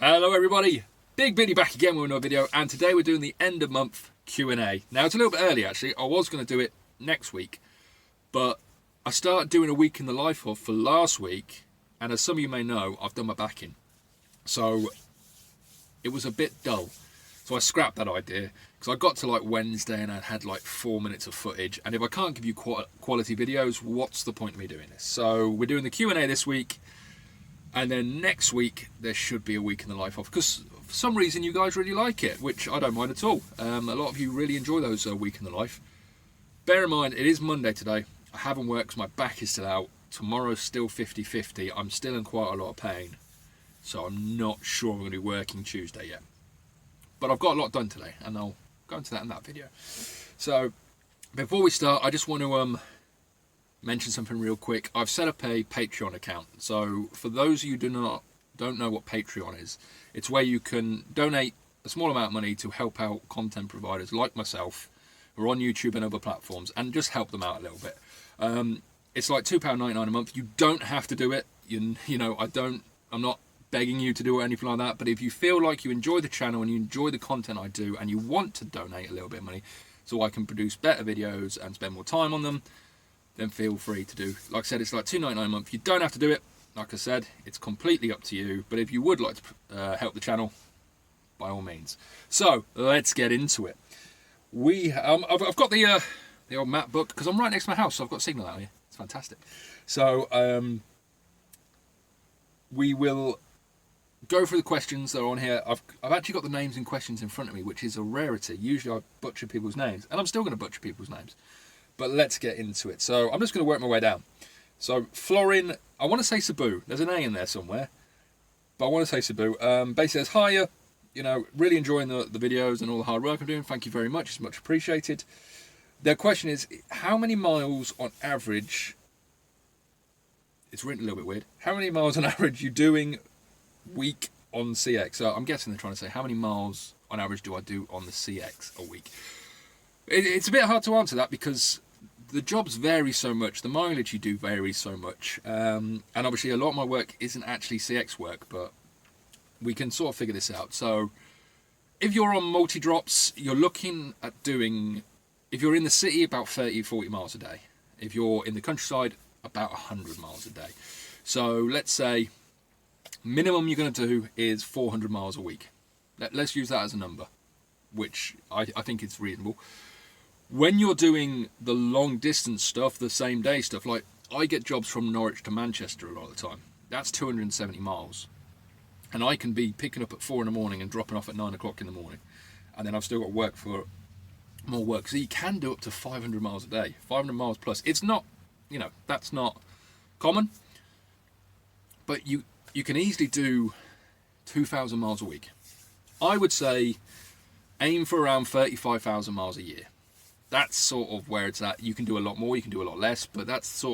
Hello everybody, Big Billy back again with another video, and today we're doing the end of month Q&A. Now it's a little bit early actually. I was going to do it next week, but I started doing a week in the life of for last week, and as some of you may know, I've done my back in. So it was a bit dull. So I scrapped that idea because I got to like Wednesday and I had like 4 minutes of footage, and if I can't give you quality videos, what's the point of me doing this? So we're doing the Q&A this week. And then next week, there should be a week in the life of, because for some reason you guys really like it, which I don't mind at all. A lot of you really enjoy those week in the life. Bear in mind, it is Monday today. I haven't worked because my back is still out. Tomorrow's still 50-50. I'm still in quite a lot of pain. So I'm not sure I'm going to be working Tuesday yet. But I've got a lot done today, and I'll go into that in that video. So before we start, I just want to mention something real quick. I've set up a Patreon account. So for those of you who don't know what Patreon is, it's where you can donate a small amount of money to help out content providers like myself who are on YouTube and other platforms, and just help them out a little bit. It's like £2.99 a month. You don't have to do it. You know, I'm not begging you to do it or anything like that, but if you feel like you enjoy the channel and you enjoy the content I do and you want to donate a little bit of money so I can produce better videos and spend more time on them, then feel free to do. Like I said, it's like £2.99 a month. You don't have to do it. Like I said, it's completely up to you. But if you would like to help the channel, by all means. So let's get into it. I've got the old map book because I'm right next to my house, so I've got signal out here. It's fantastic. So we will go through the questions that are on here. I've actually got the names and questions in front of me, which is a rarity. Usually I butcher people's names, and I'm still going to butcher people's names. But let's get into it. So I'm just going to work my way down. So Florin, I want to say Cebu. There's an A in there somewhere, but I want to say Cebu. Basically says, hiya, really enjoying the videos and all the hard work I'm doing. Thank you very much. It's much appreciated. Their question is, how many miles on average, it's written a little bit weird, how many miles on average you doing week on CX? So I'm guessing they're trying to say, how many miles on average do I do on the CX a week? It's a bit hard to answer that because the jobs vary so much, the mileage you do varies so much, and obviously a lot of my work isn't actually CX work, but we can sort of figure this out. So if you're on multi-drops, you're looking at doing, if you're in the city, about 30-40 miles a day. If you're in the countryside, about 100 miles a day. So let's say minimum you're going to do is 400 miles a week. Let's use that as a number, which I think it's reasonable. When you're doing the long distance stuff, the same day stuff, like I get jobs from Norwich to Manchester a lot of the time. That's 270 miles. And I can be picking up at 4 in the morning and dropping off at 9 o'clock in the morning. And then I've still got work for more work. So you can do up to 500 miles a day, 500 miles plus. It's not, that's not common. But you can easily do 2,000 miles a week. I would say aim for around 35,000 miles a year. That's sort of where it's at. You can do a lot more, you can do a lot less, but that's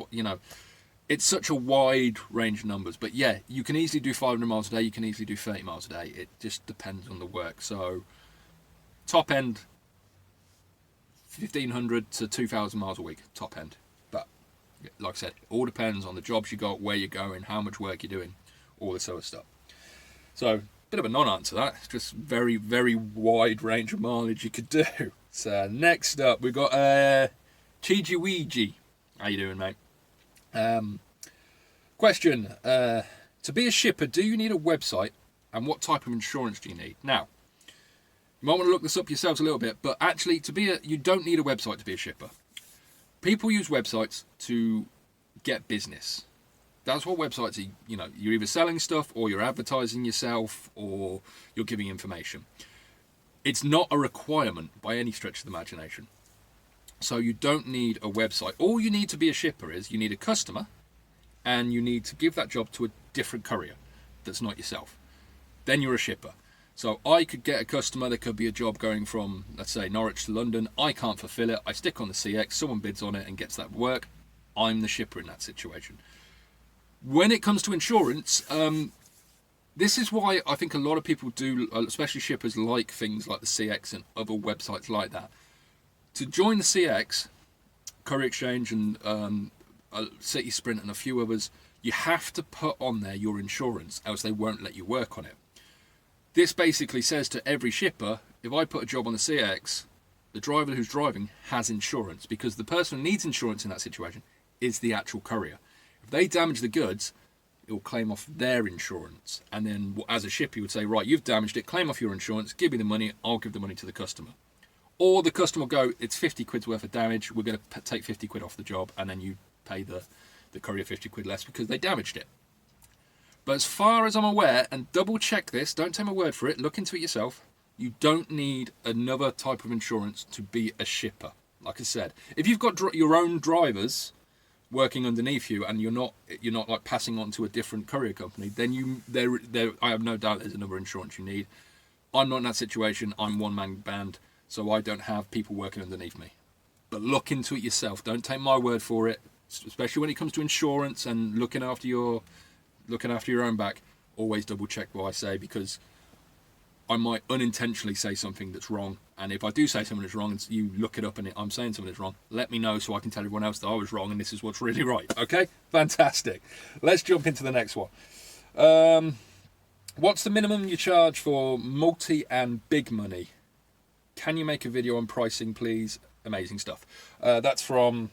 it's such a wide range of numbers. But yeah, you can easily do 500 miles a day, you can easily do 30 miles a day. It just depends on the work. So top end, 1,500 to 2,000 miles a week, top end. But like I said, it all depends on the jobs you got, where you're going, how much work you're doing, all this other stuff. So bit of a non-answer that. It's just very, very wide range of mileage you could do. So next up, we've got Chiji Ouija. How you doing, mate? Question. To be a shipper, do you need a website? And what type of insurance do you need? Now, you might want to look this up yourselves a little bit, but actually, you don't need a website to be a shipper. People use websites to get business. That's what websites are. You're either selling stuff, or you're advertising yourself, or you're giving information. It's not a requirement by any stretch of the imagination. So you don't need a website. All you need to be a shipper is you need a customer, and you need to give that job to a different courier that's not yourself. Then you're a shipper. So I could get a customer. There could be a job going from, let's say, Norwich to London. I can't fulfill it. I stick on the CX. Someone bids on it and gets that work. I'm the shipper in that situation. When it comes to insurance, this is why I think a lot of people do, especially shippers, like things like the CX and other websites like that. To join the CX, Courier Exchange and City Sprint and a few others, you have to put on there your insurance, else they won't let you work on it. This basically says to every shipper, if I put a job on the CX, the driver who's driving has insurance, because the person who needs insurance in that situation is the actual courier. If they damage the goods, it will claim off their insurance. And then as a shipper, you would say, right, you've damaged it, claim off your insurance, give me the money, I'll give the money to the customer. Or the customer will go, it's 50 quid's worth of damage, we're going to take 50 quid off the job, and then you pay the courier 50 quid less because they damaged it. But as far as I'm aware, and double check this, don't take my word for it, look into it yourself, you don't need another type of insurance to be a shipper. Like I said, if you've got your own drivers working underneath you and you're not like passing on to a different courier company, then I have no doubt there's another insurance you need. I'm not in that situation. I'm one-man band, so I don't have people working underneath me. But look into it yourself. Don't take my word for it, especially when it comes to insurance and looking after your own back. Always double check what I say, because I might unintentionally say something that's wrong, and if I do say something that's wrong and you look it up and I'm saying something that's wrong, let me know so I can tell everyone else that I was wrong and this is what's really right. Okay, fantastic. Let's jump into the next one. What's the minimum you charge for multi and big money? Can you make a video on pricing, please? Amazing stuff. That's from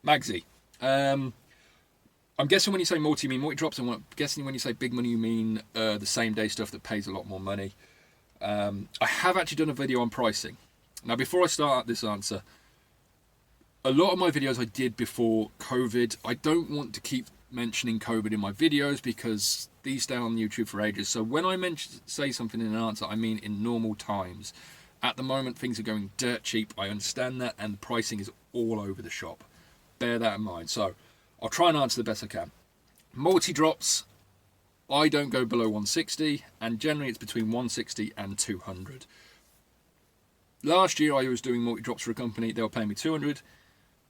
Maxie. I'm guessing when you say multi, you mean multi drops, and I'm guessing when you say big money, you mean the same day stuff that pays a lot more money. I have actually done a video on pricing. Now, before I start this answer, a lot of my videos I did before COVID. I don't want to keep mentioning COVID in my videos because these stay on YouTube for ages. So when I say something in an answer, I mean in normal times. At the moment, things are going dirt cheap. I understand that, and the pricing is all over the shop. Bear that in mind. So I'll try and answer the best I can. Multi-drops, I don't go below 160, and generally it's between 160 and 200. Last year I was doing multi-drops for a company, they were paying me 200.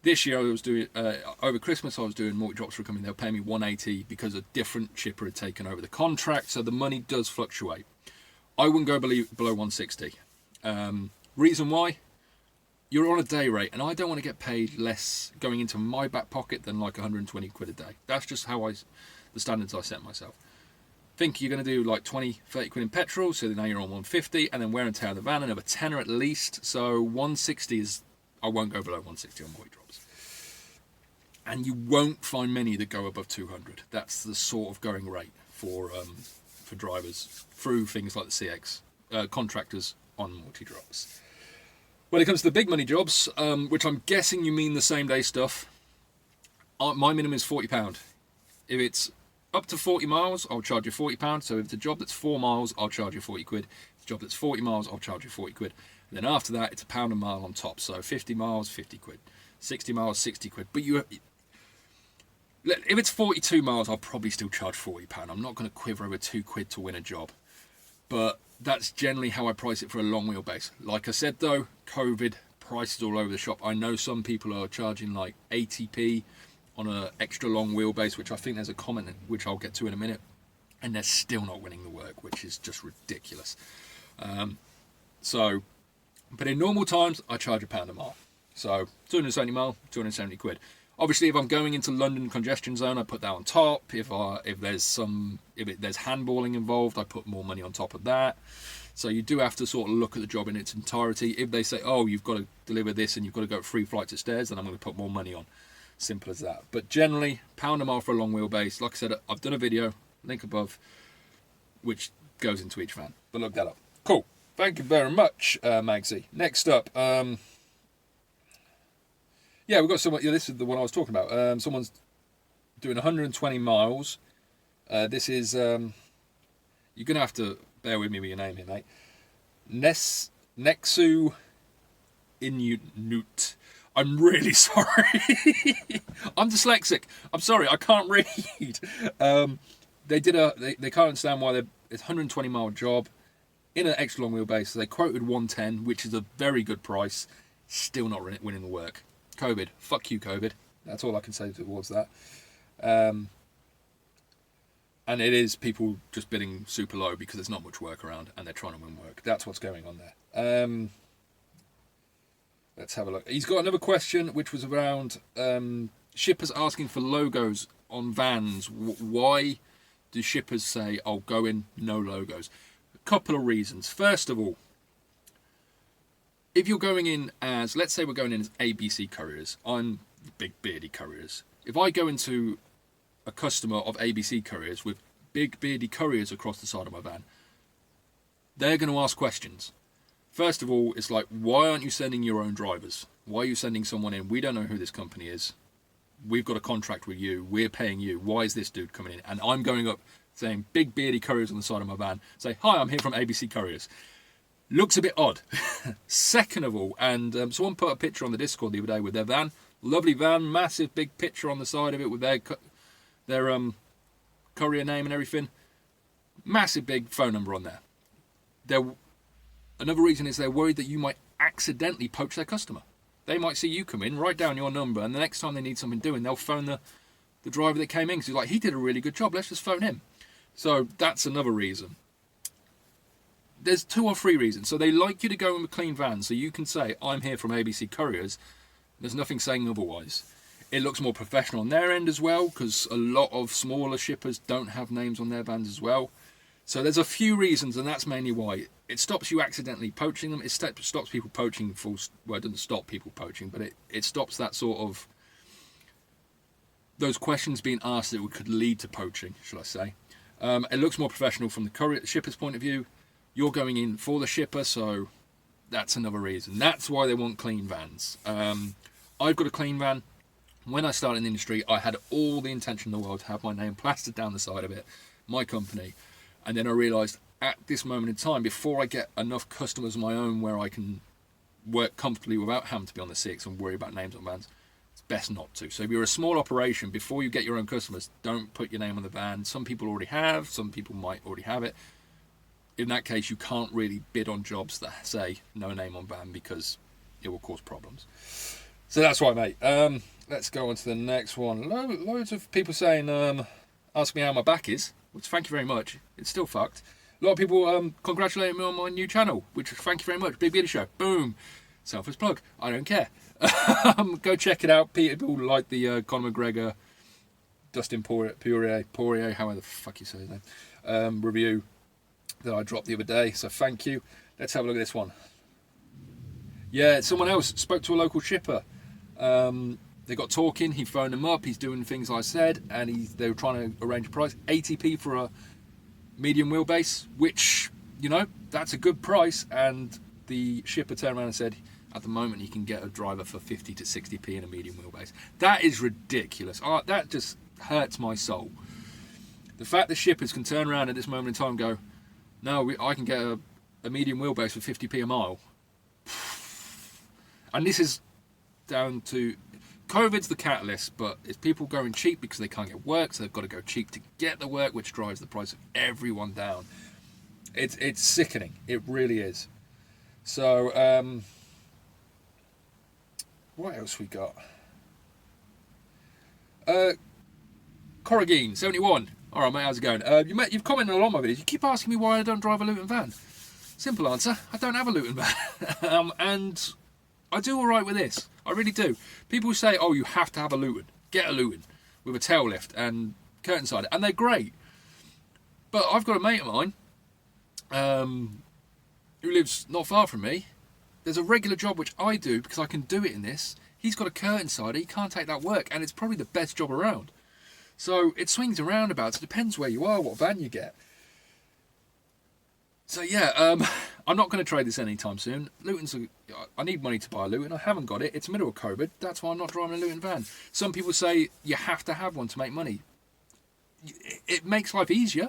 This year I was doing, over Christmas I was doing multi-drops for a company, they were paying me 180 because a different shipper had taken over the contract, so the money does fluctuate. I wouldn't go below 160. Reason why? You're on a day rate, and I don't want to get paid less going into my back pocket than like 120 quid a day. That's just how the standards I set myself. Think you're going to do like 20, 30 quid in petrol, so now you're on 150, and then wear and tear on the van, another tenner at least. So 160 is, I won't go below 160 on multi drops. And you won't find many that go above 200. That's the sort of going rate for drivers through things like the CX contractors on multi drops. When it comes to the big money jobs, which I'm guessing you mean the same day stuff, my minimum is £40. If it's up to 40 miles, I'll charge you £40. So if it's a job that's 4 miles, I'll charge you 40 quid. If it's a job that's 40 miles, I'll charge you 40 quid. And then after that, it's £1 a mile on top. So 50 miles, 50 quid. 60 miles, 60 quid. But if it's 42 miles, I'll probably still charge £40. I'm not going to quiver over 2 quid to win a job. But that's generally how I price it for a long wheelbase. Like I said though, COVID, prices all over the shop. I know some people are charging like 80p on an extra long wheelbase, which I think there's a comment which I'll get to in a minute, and they're still not winning the work, which is just ridiculous. But in normal times, I charge £1 a mile. So 270 mile, 270 quid. Obviously, if I'm going into London congestion zone, I put that on top. If there's handballing involved, I put more money on top of that. So you do have to sort of look at the job in its entirety. If they say, oh, you've got to deliver this and you've got to go 3 flights of stairs, then I'm going to put more money on. Simple as that. But generally, £1 a mile for a long wheelbase. Like I said, I've done a video, link above, which goes into each van. But look that up. Cool. Thank you very much, Maxie. Next up, yeah, we've got someone. Yeah, this is the one I was talking about. Someone's doing 120 miles. This is. You're gonna have to bear with me with your name here, mate. Nexu Inut. I'm really sorry. I'm dyslexic. I'm sorry. I can't read. They can't understand why it's a 120 mile job in an extra long wheelbase. So they quoted 110, which is a very good price. Still not winning the work. COVID. Fuck you, COVID. That's all I can say towards that. And it is people just bidding super low because there's not much work around and they're trying to win work. That's what's going on there. Let's have a look. He's got another question which was around shippers asking for logos on vans. Why do shippers say, "Oh, go in, no logos"? couple of reasons. First of all, if you're going in as, let's say we're going in as ABC Couriers, I'm big beardy Couriers. If I go into a customer of ABC Couriers with big beardy Couriers across the side of my van, they're going to ask questions. First of all, it's like, why aren't you sending your own drivers? Why are you sending someone in? We don't know who this company is. We've got a contract with you. We're paying you. Why is this dude coming in? And I'm going up saying, big beardy Couriers on the side of my van. Say, hi, I'm here from ABC Couriers. Looks a bit odd. Second of all, and someone put a picture on the Discord the other day with their van. Lovely van, massive big picture on the side of it with their courier name and everything. Massive big phone number on there. Another reason is they're worried that you might accidentally poach their customer. They might see you come in, write down your number, and the next time they need something doing, they'll phone the driver that came in because he's like, he did a really good job, let's just phone him. So that's another reason. There's 2 or 3 reasons. So they like you to go in a clean van so you can say, I'm here from ABC Couriers. There's nothing saying otherwise. It looks more professional on their end as well because a lot of smaller shippers don't have names on their vans as well. So there's a few reasons, and that's mainly why. It stops you accidentally poaching them. It stops people poaching. Well, it doesn't stop people poaching, but it stops that sort of, those questions being asked that could lead to poaching, shall I say. It looks more professional from the shipper's point of view. You're going in for the shipper, so that's another reason. That's why they want clean vans. I've got a clean van. When I started in the industry, I had all the intention in the world to have my name plastered down the side of it, my company. And then I realised at this moment in time, before I get enough customers of my own where I can work comfortably without having to be on the 6 and worry about names on vans, it's best not to. So if you're a small operation, before you get your own customers, don't put your name on the van. Some people already have, some people might already have it. In that case, you can't really bid on jobs that say no name on van because it will cause problems. So that's why, mate. Let's go on to the next one. Loads of people saying, ask me how my back is, which thank you very much. It's still fucked. A lot of people congratulating me on my new channel, which thank you very much. Big Beauty Show. Boom. Selfish plug. I don't care. Go check it out. People like the Conor McGregor, Dustin Poirier, however the fuck you say his name, review that I dropped the other day. So thank you. Let's have a look at this one. Yeah, someone else spoke to a local shipper. They got talking. He phoned him up. He's doing things I said, and they were trying to arrange a price. 80p for a medium wheelbase, which, you know, that's a good price. And the shipper turned around and said, at the moment, you can get a driver for 50 to 60p in a medium wheelbase. That is ridiculous. That just hurts my soul. The fact that shippers can turn around at this moment in time and go, no, I can get a medium wheelbase for 50p a mile. And this is down to COVID's the catalyst, but it's people going cheap because they can't get work, so they've got to go cheap to get the work, which drives the price of everyone down. It's sickening. It really is. So, what else we got? Courier 71. All right, mate, how's it going? You've commented on a lot of my videos. You keep asking me why I don't drive a Luton van. Simple answer: I don't have a Luton van, and I do all right with this. I really do. People say, "Oh, you have to have a Luton. Get a Luton with a tail lift and curtain side," and they're great. But I've got a mate of mine who lives not far from me. There's a regular job which I do because I can do it in this. He's got a curtain sider. He can't take that work, and it's probably the best job around. So it swings and roundabouts. It depends where you are, what van you get. So yeah, I'm not going to trade this anytime soon. I need money to buy a Luton. I haven't got it. It's the middle of COVID. That's why I'm not driving a Luton van. Some people say you have to have one to make money. It makes life easier,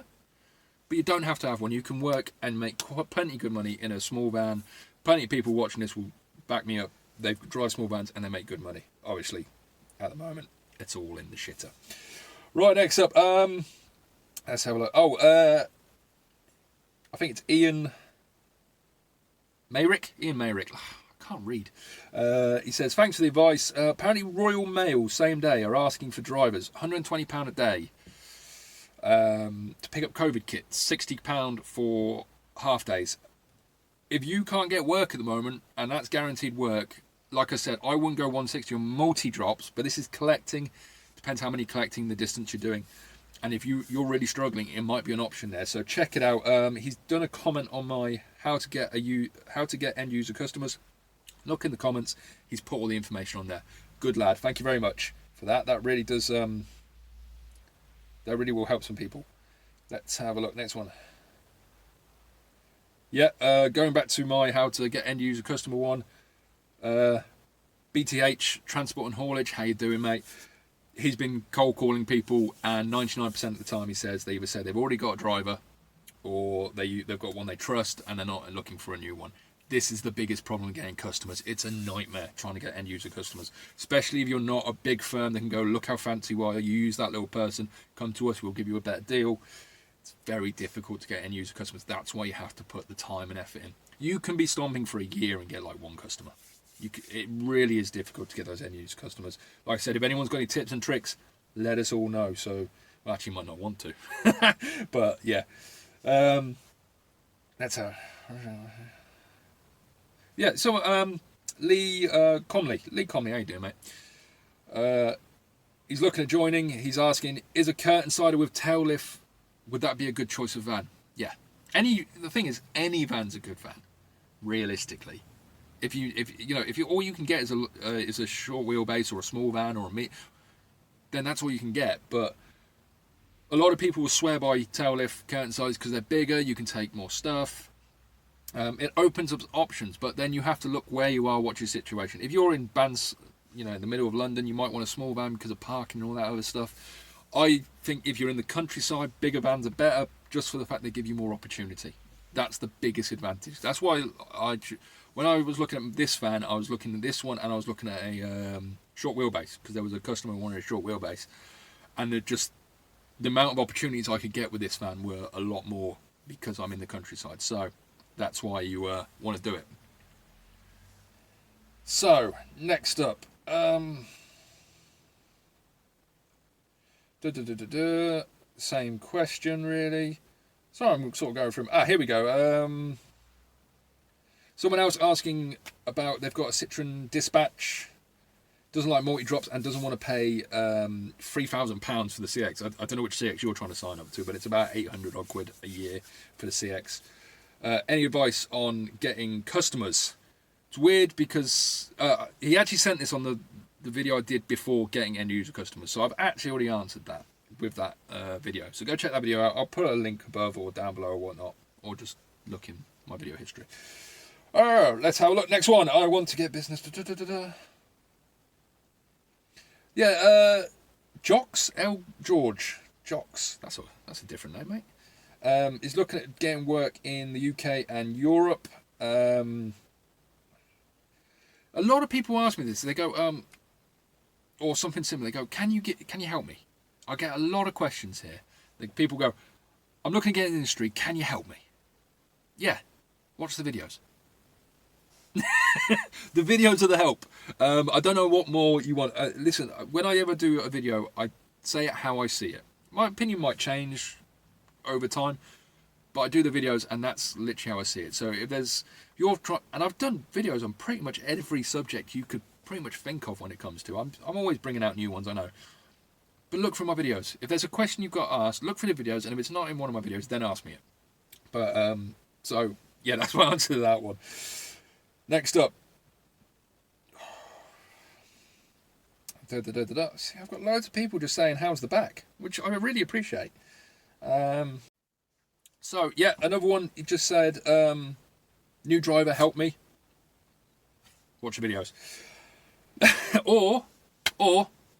but you don't have to have one. You can work and make plenty of good money in a small van. Plenty of people watching this will back me up. They drive small vans and they make good money. Obviously, at the moment, it's all in the shitter. Right, next up, let's have a look. I think it's Ian Mayrick. I can't read. He says, thanks for the advice. Apparently Royal Mail, same day, are asking for drivers, £120 a day to pick up COVID kits, £60 for half days. If you can't get work at the moment, and that's guaranteed work, like I said, I wouldn't go 160 on multi-drops, but this is collecting. Depends how many collecting, the distance you're doing. And if you're really struggling, it might be an option there. So check it out. He's done a comment on my how to get end user customers. Look in the comments. He's put all the information on there. Good lad. Thank you very much for that. That really does. That really will help some people. Let's have a look. Next one. Yeah. Going back to my how to get end user customer one. BTH Transport and Haulage. How you doing, mate? He's been cold calling people, and 99% of the time he says they either say they've already got a driver, or they've got one they trust and they're not looking for a new one. This is the biggest problem getting customers. It's a nightmare trying to get end user customers, especially if you're not a big firm that can go, look how fancy you are, you use that little person, come to us, we'll give you a better deal. It's very difficult to get end user customers. That's why you have to put the time and effort in. You can be stomping for a year and get like one customer. It really is difficult to get those end user customers. Like I said, if anyone's got any tips and tricks, let us all know. So, well, actually, you might not want to, but yeah, that's how. Yeah. So, Lee Conley, how you doing, mate? He's looking at joining. He's asking, is a curtain sider with tail lift, would that be a good choice of van? Yeah. The thing is, any van's a good van, realistically. If all you can get is a short wheelbase or a small van or a then that's all you can get. But a lot of people will swear by tail lift curtain sizes because they're bigger. You can take more stuff. It opens up options, but then you have to look where you are, what's your situation. If you're in bands, in the middle of London, you might want a small van because of parking and all that other stuff. I think if you're in the countryside, bigger vans are better, just for the fact they give you more opportunity. That's the biggest advantage. That's why when I was looking at this van, I was looking at this one, and I was looking at a short wheelbase because there was a customer who wanted a short wheelbase, and the amount of opportunities I could get with this van were a lot more because I'm in the countryside. So that's why you want to do it. So next up, same question really. Sorry, I'm sort of going from. Here we go. Someone else asking about they've got a Citroen Dispatch, doesn't like multi-drops and doesn't want to pay £3,000 for the CX. I don't know which CX you're trying to sign up to, but it's about 800 odd quid a year for the CX. Any advice on getting customers? It's weird because he actually sent this on the video I did before getting end user customers, so I've actually already answered that with that video. So go check that video out. I'll put a link above or down below or whatnot, or just look in my video history. Let's have a look. Next one. I want to get business. Yeah, Jocks L George. Jocks. That's a different name, mate. Is looking at getting work in the UK and Europe. A lot of people ask me this. They go, or something similar. They go, can you help me? I get a lot of questions here. People go, I'm looking to get in the industry. Can you help me? Yeah. Watch the videos. The videos are the help. I don't know what more you want. Listen, when I ever do a video, I say it how I see it. My opinion might change over time, but I do the videos, and that's literally how I see it. So if and I've done videos on pretty much every subject you could pretty much think of when it comes to. I'm always bringing out new ones, I know. But look for my videos. If there's a question you've got asked, look for the videos, and if it's not in one of my videos, then ask me it. But so yeah, that's my answer to that one. Next up. See, I've got loads of people just saying, how's the back? Which I really appreciate. So, yeah, another one, he just said, new driver, help me. Watch the videos. or,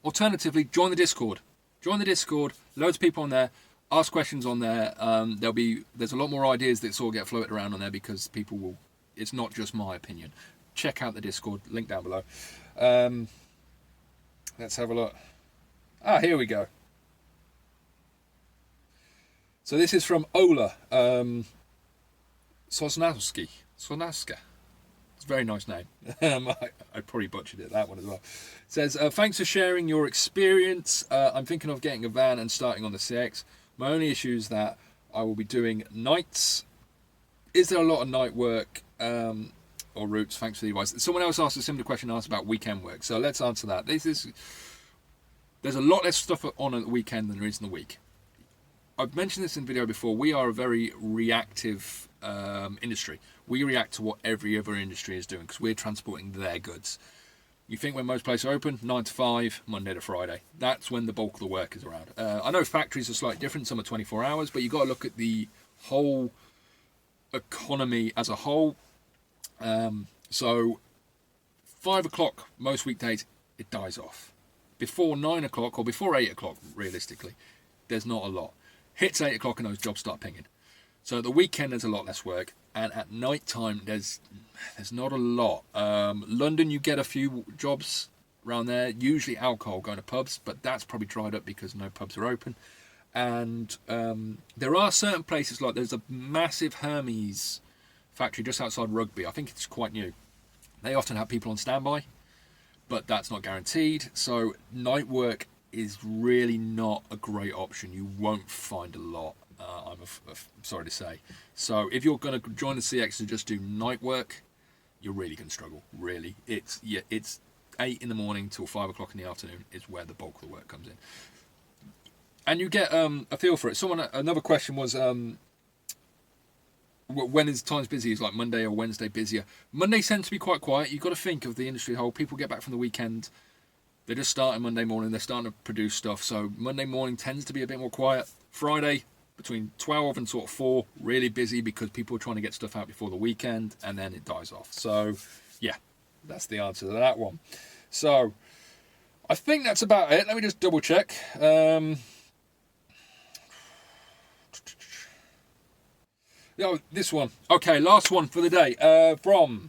alternatively, join the Discord. Join the Discord, loads of people on there, ask questions on there. There's a lot more ideas that sort of get floated around on there because people will. It's not just my opinion. Check out the Discord, link down below. Let's have a look. Here we go. So this is from Ola Sosnowski. It's a very nice name. I probably butchered that one as well. It says, thanks for sharing your experience. I'm thinking of getting a van and starting on the CX. My only issue is that I will be doing nights. Is there a lot of night work or routes? Thanks for the advice. Someone else asked a similar question, asked about weekend work. So let's answer that. There's a lot less stuff on at the weekend than there is in the week. I've mentioned this in the video before, we are a very reactive industry. We react to what every other industry is doing because we're transporting their goods. You think when most places are open, 9 to 5, Monday to Friday. That's when the bulk of the work is around. I know factories are slightly different, some are 24 hours, but you've got to look at the whole economy as a whole. So 5 o'clock most weekdays, it dies off. Before 9 o'clock or before 8 o'clock, realistically, there's not a lot. Hits 8 o'clock and those jobs start pinging. So at the weekend there's a lot less work, and at night time there's not a lot. London, you get a few jobs around there, usually alcohol, going to pubs, but that's probably dried up because no pubs are open. And there are certain places, like there's a massive Hermes factory just outside Rugby. I think it's quite new. They often have people on standby, but that's not guaranteed. So night work is really not a great option. You won't find a lot, I'm sorry to say. So if you're going to join the CX and just do night work, you're really going to struggle. Really, it's 8 in the morning till 5 o'clock in the afternoon is where the bulk of the work comes in, and you get a feel for it. Another question was, when is times busy? Is like Monday or Wednesday busier? Monday tends to be quite quiet. You've got to think of the industry as a whole. People get back from the weekend. They're just starting Monday morning. They're starting to produce stuff. So Monday morning tends to be a bit more quiet. Friday, between 12 and sort of 4, really busy because people are trying to get stuff out before the weekend, and then it dies off. So, yeah, that's the answer to that one. So, I think that's about it. Let me just double check. Oh, this one. Okay, last one for the day. From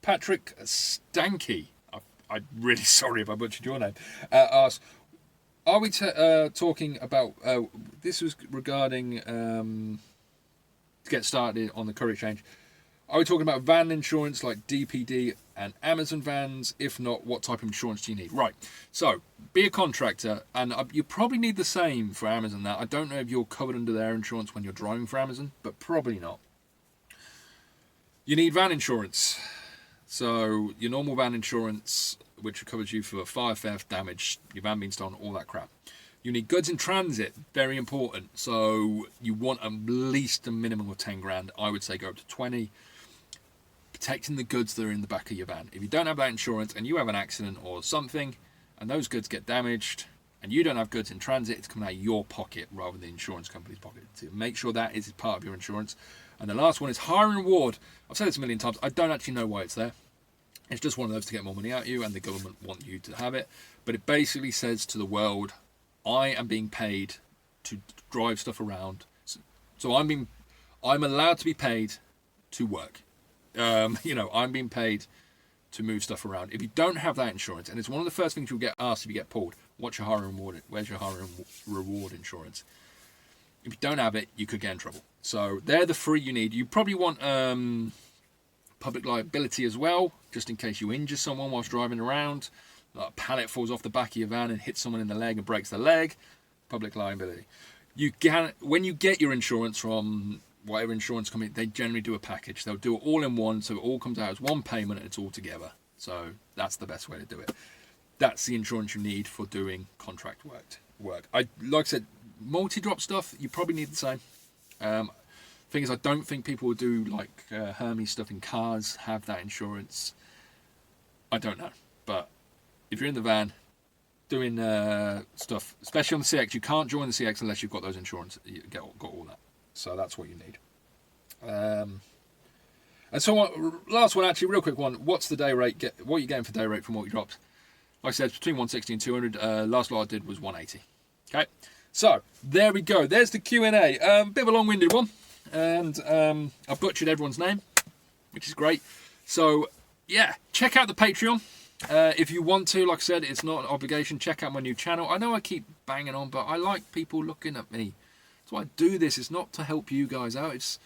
Patrick Stanky. I'm really sorry if I butchered your name. Asked, are we talking about... this was regarding... to get started on the Courier exchange. Are we talking about van insurance like DPD and Amazon vans? If not, what type of insurance do you need? Right. So, be a contractor, and you probably need the same for Amazon. Now, I don't know if you're covered under their insurance when you're driving for Amazon, but probably not. You need van insurance. So, your normal van insurance, which covers you for fire, theft, damage, your van being stolen, all that crap. You need goods in transit, very important. So, you want at least a minimum of 10 grand. I would say go up to 20. Protecting the goods that are in the back of your van. If you don't have that insurance and you have an accident or something, and those goods get damaged, and you don't have goods in transit, it's coming out of your pocket rather than the insurance company's pocket. So make sure that is part of your insurance. And the last one is hire and reward. I've said this a million times. I don't actually know why it's there. It's just one of those to get more money out of you, and the government want you to have it. But it basically says to the world, I am being paid to drive stuff around. So I'm allowed to be paid to work. I'm being paid to move stuff around. If you don't have that insurance, and it's one of the first things you'll get asked if you get pulled, what's your hire and reward? Where's your hire and reward insurance? If you don't have it, you could get in trouble. So they're the three you need. You probably want public liability as well, just in case you injure someone whilst driving around. Like a pallet falls off the back of your van and hits someone in the leg and breaks the leg. Public liability. When you get your insurance from whatever insurance company, they generally do a package. They'll do it all in one, so it all comes out as one payment and it's all together. So that's the best way to do it. That's the insurance you need for doing contract work. Like I said, multi-drop stuff, you probably need the same. Thing is, I don't think people who do like Hermes stuff in cars have that insurance. I don't know. But if you're in the van doing stuff, especially on the CX, you can't join the CX unless you've got those insurance. You got all that. So that's what you need. And so last one, actually, real quick one. What's the day rate? What are you getting for day rate from what you dropped? Like I said, it's between 160 and 200. Last lot I did was 180. Okay. So there we go. There's the Q&A. Bit of a long-winded one. And I butchered everyone's name, which is great. So, yeah, check out the Patreon. If you want to, like I said, it's not an obligation. Check out my new channel. I know I keep banging on, but I like people looking at me. That's why I do this. It's not to help you guys out. It's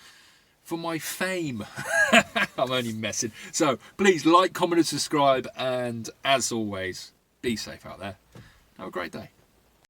for my fame. I'm only messing. So, please like, comment, and subscribe. And as always, be safe out there. Have a great day.